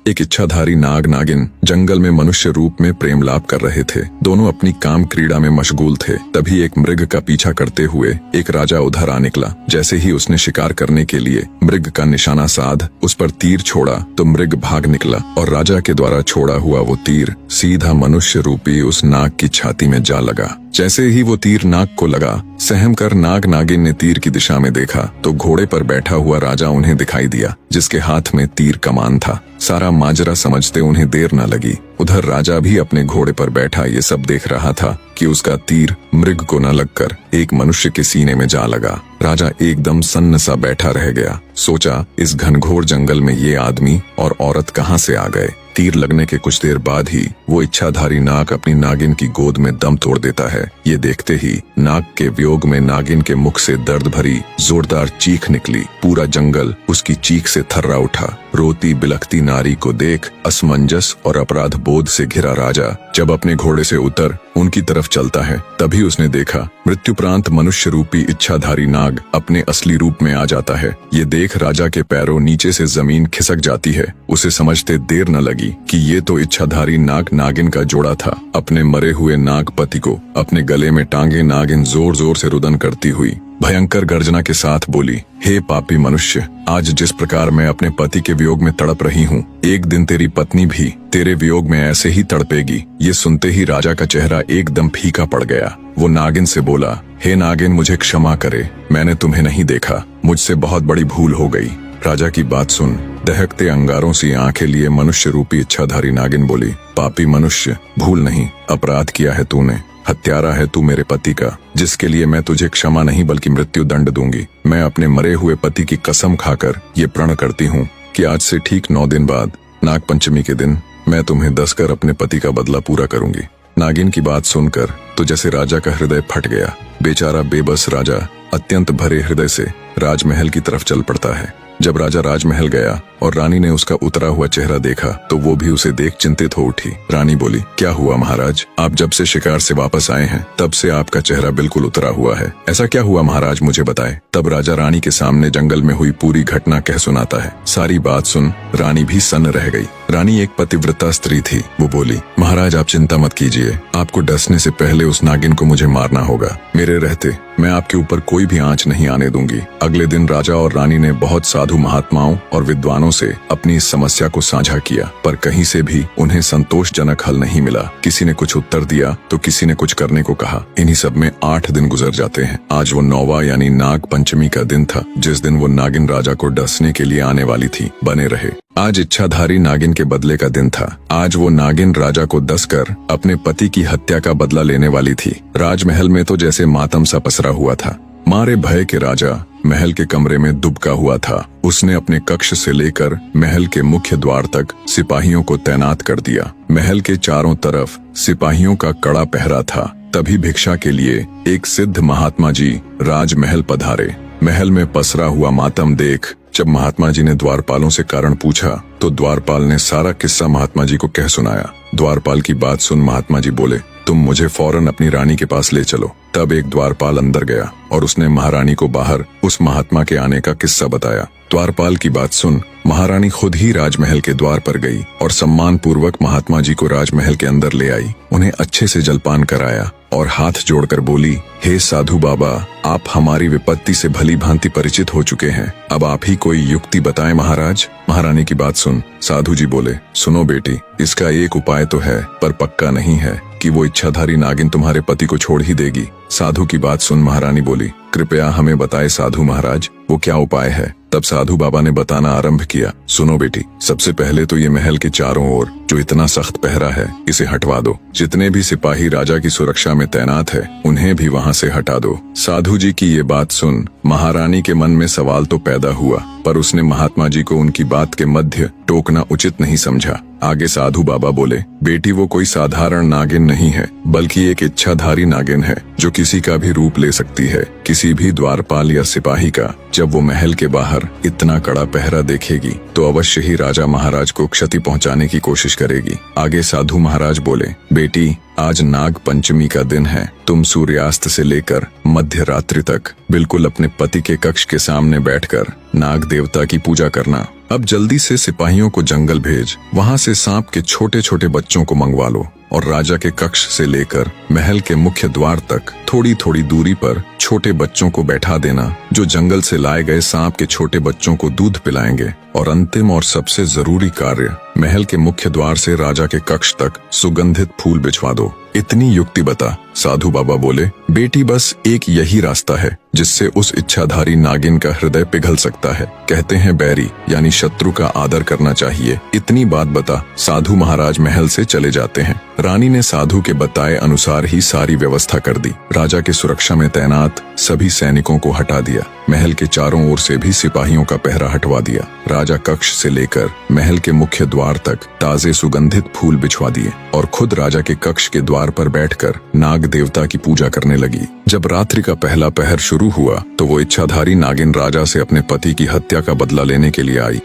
एक इच्छाधारी नाग नागिन जंगल में मनुष्य रूप में प्रेम लाप कर रहे थे। दोनों अपनी काम क्रीड़ा में मशगूल थे। तभी एक मृग का पीछा करते हुए एक राजा उधर आ निकला। जैसे ही उसने शिकार करने के लिए मृग का निशाना साध उस पर तीर छोड़ा तो मृग भाग निकला और राजा के द्वारा छोड़ा हुआ वो तीर सीधा मनुष्य रूपी उस नाग की छाती में जा लगा। जैसे ही वो तीर नाग को लगा, सहम कर नाग नागिन ने तीर की दिशा में देखा तो घोड़े पर बैठा हुआ राजा उन्हें दिखाई दिया, जिसके हाथ में तीर कमान था। सारा माजरा समझते उन्हें देर न लगी। उधर राजा भी अपने घोड़े पर बैठा ये सब देख रहा था कि उसका तीर मृग को न लगकर एक मनुष्य के सीने में जा लगा। राजा एकदम सन्न सा बैठा रह गया। सोचा, इस घनघोर जंगल में ये आदमी और औरत कहाँ से आ गए। तीर लगने के कुछ देर बाद ही वो इच्छाधारी नाग अपनी नागिन की गोद में दम तोड़ देता है। ये देखते ही नाग के वियोग में नागिन के मुख से दर्द भरी जोरदार चीख निकली। पूरा जंगल उसकी चीख से थर्रा उठा। रोती बिलखती नारी को देख असमंजस और अपराध बोध से घिरा राजा जब अपने घोड़े से उतर उनकी तरफ चलता है, तभी उसने देखा मृत्युप्रांत मनुष्य रूपी इच्छाधारी नाग अपने असली रूप में आ जाता है। ये देख राजा के पैरों नीचे से जमीन खिसक जाती है। उसे समझते देर न लगी कि ये तो इच्छाधारी नाग नागिन का जोड़ा था। अपने मरे हुए नाग पति को अपने गले में टांगे नागिन जोर जोर से रुदन करती हुई भयंकर गर्जना के साथ बोली, हे पापी मनुष्य, आज जिस प्रकार मैं अपने पति के वियोग में तड़प रही हूँ, एक दिन तेरी पत्नी भी तेरे वियोग में ऐसे ही तड़पेगी। ये सुनते ही राजा का चेहरा एकदम फीका पड़ गया। वो नागिन से बोला, हे नागिन, मुझे क्षमा करे, मैंने तुम्हें नहीं देखा, मुझसे बहुत बड़ी भूल हो गई। राजा की बात सुन दहकते अंगारों सी आंखें लिए मनुष्य रूपी इच्छाधारी नागिन बोली, पापी मनुष्य, भूल नहीं, अपराध किया है तूने। हत्यारा है तू मेरे पति का, जिसके लिए मैं तुझे क्षमा नहीं बल्कि मृत्यु दंड दूंगी। मैं अपने मरे हुए पति की कसम खाकर ये प्रण करती हूँ कि आज से ठीक 9 दिन बाद नाग पंचमी के दिन मैं तुम्हें दसकर अपने पति का बदला पूरा करूंगी। नागिन की बात सुनकर तो जैसे राजा का हृदय फट गया। बेचारा बेबस राजा अत्यंत भरे हृदय से राजमहल की तरफ चल पड़ता है। जब राजा राजमहल गया और रानी ने उसका उतरा हुआ चेहरा देखा तो वो भी उसे देख चिंतित हो उठी। रानी बोली, क्या हुआ महाराज, आप जब से शिकार से वापस आए हैं तब से आपका चेहरा बिल्कुल उतरा हुआ है। ऐसा क्या हुआ महाराज, मुझे बताए। तब राजा रानी के सामने जंगल में हुई पूरी घटना कह सुनाता है। सारी बात सुन रानी भी सन्न रह गई। रानी एक पतिव्रता स्त्री थी। वो बोली, महाराज आप चिंता मत कीजिए, आपको डसने से पहले उस नागिन को मुझे मारना होगा। मेरे रहते मैं आपके ऊपर कोई भी आंच नहीं आने दूंगी। अगले दिन राजा और रानी ने बहुत साधु महात्माओं और विद्वानों से अपनी इस समस्या को साझा किया, पर कहीं से भी उन्हें संतोषजनक हल नहीं मिला। किसी ने कुछ उत्तर दिया तो किसी ने कुछ करने को कहा। इन्हीं सब में 8 दिन गुजर जाते हैं। आज वो 9वां यानी नाग पंचमी का दिन था, जिस दिन वो नागिन राजा को डसने के लिए आने वाली थी। बने रहे। आज इच्छाधारी नागिन के बदले का दिन था। आज वो नागिन राजा को डसकर अपने पति की हत्या का बदला लेने वाली थी। राजमहल में तो जैसे मातम सा पसरा हुआ था। मारे भय के राजा महल के कमरे में दुबका हुआ था। उसने अपने कक्ष से लेकर महल के मुख्य द्वार तक सिपाहियों को तैनात कर दिया। महल के चारों तरफ सिपाहियों का कड़ा पहरा था। तभी भिक्षा के लिए एक सिद्ध महात्मा जी राजमहल पधारे। महल में पसरा हुआ मातम देख जब महात्मा जी ने द्वारपालों से कारण पूछा तो द्वारपाल ने सारा किस्सा महात्मा जी को कह सुनाया। द्वारपाल की बात सुन महात्मा जी बोले, तुम मुझे फौरन अपनी रानी के पास ले चलो। तब एक द्वारपाल अंदर गया और उसने महारानी को बाहर उस महात्मा के आने का किस्सा बताया। द्वारपाल की बात सुन महारानी खुद ही राजमहल के द्वार पर गई और सम्मान पूर्वक महात्मा जी को राजमहल के अंदर ले आई। उन्हें अच्छे से जलपान कराया और हाथ जोड़कर बोली, हे साधु बाबा, आप हमारी विपत्ति से भली भांति परिचित हो चुके हैं, अब आप ही कोई युक्ति बताएं महाराज। महारानी की बात सुन साधु जी बोले, सुनो बेटी, इसका एक उपाय तो है पर पक्का नहीं है कि वो इच्छाधारी नागिन तुम्हारे पति को छोड़ ही देगी। साधु की बात सुन महारानी बोली, कृपया हमें बताए साधु महाराज, वो क्या उपाय है। तब साधु बाबा ने बताना आरंभ किया, सुनो बेटी, सबसे पहले तो ये महल के चारों ओर जो इतना सख्त पहरा है इसे हटवा दो। जितने भी सिपाही राजा की सुरक्षा में तैनात है उन्हें भी वहाँ से हटा दो। साधु जी की ये बात सुन महारानी के मन में सवाल तो पैदा हुआ, पर उसने महात्मा जी को उनकी बात के मध्य टोकना उचित नहीं समझा। आगे साधु बाबा बोले, बेटी वो कोई साधारण नागिन नहीं है, बल्कि एक इच्छाधारी नागिन है जो किसी का भी रूप ले सकती है, किसी भी द्वारपाल या सिपाही का। जब वो महल के बाहर इतना कड़ा पहरा देखेगी तो अवश्य ही राजा महाराज को क्षति पहुंचाने की कोशिश करेगी। आगे साधु महाराज बोले, बेटी आज नाग पंचमी का दिन है, तुम सूर्यास्त से लेकर मध्य रात्रि तक बिल्कुल अपने पति के कक्ष के सामने बैठकर नाग देवता की पूजा करना। अब जल्दी से सिपाहियों को जंगल भेज, वहां से सांप के छोटे छोटे बच्चों को मंगवा लो और राजा के कक्ष से लेकर महल के मुख्य द्वार तक थोड़ी थोड़ी दूरी पर छोटे बच्चों को बैठा देना, जो जंगल से लाए गए सांप के छोटे बच्चों को दूध पिलाएंगे। और अंतिम और सबसे जरूरी कार्य, महल के मुख्य द्वार से राजा के कक्ष तक सुगंधित फूल बिछवा दो। इतनी युक्ति बता। साधु बाबा बोले, बेटी बस एक यही रास्ता है जिससे उस इच्छाधारी नागिन का हृदय पिघल सकता है। कहते हैं बैरी यानी शत्रु का आदर करना चाहिए। इतनी बात बता साधु महाराज महल से चले जाते हैं। रानी ने साधु के बताए अनुसार ही सारी व्यवस्था कर दी। राजा की सुरक्षा में तैनात सभी सैनिकों को हटा दिया। महल के चारों ओर से भी सिपाहियों का पहरा हटवा दिया। राजा कक्ष से लेकर महल के मुख्य द्वार तक ताजे सुगंधित फूल बिछवा दिए और खुद राजा के कक्ष के द्वार पर बैठकर नाग देवता की पूजा करने लगी। जब रात्रि का पहला पहर शुरू हुआ तो वो इच्छाधारी नागिन राजा से अपने पति की हत्या का बदला लेने के लिए आई।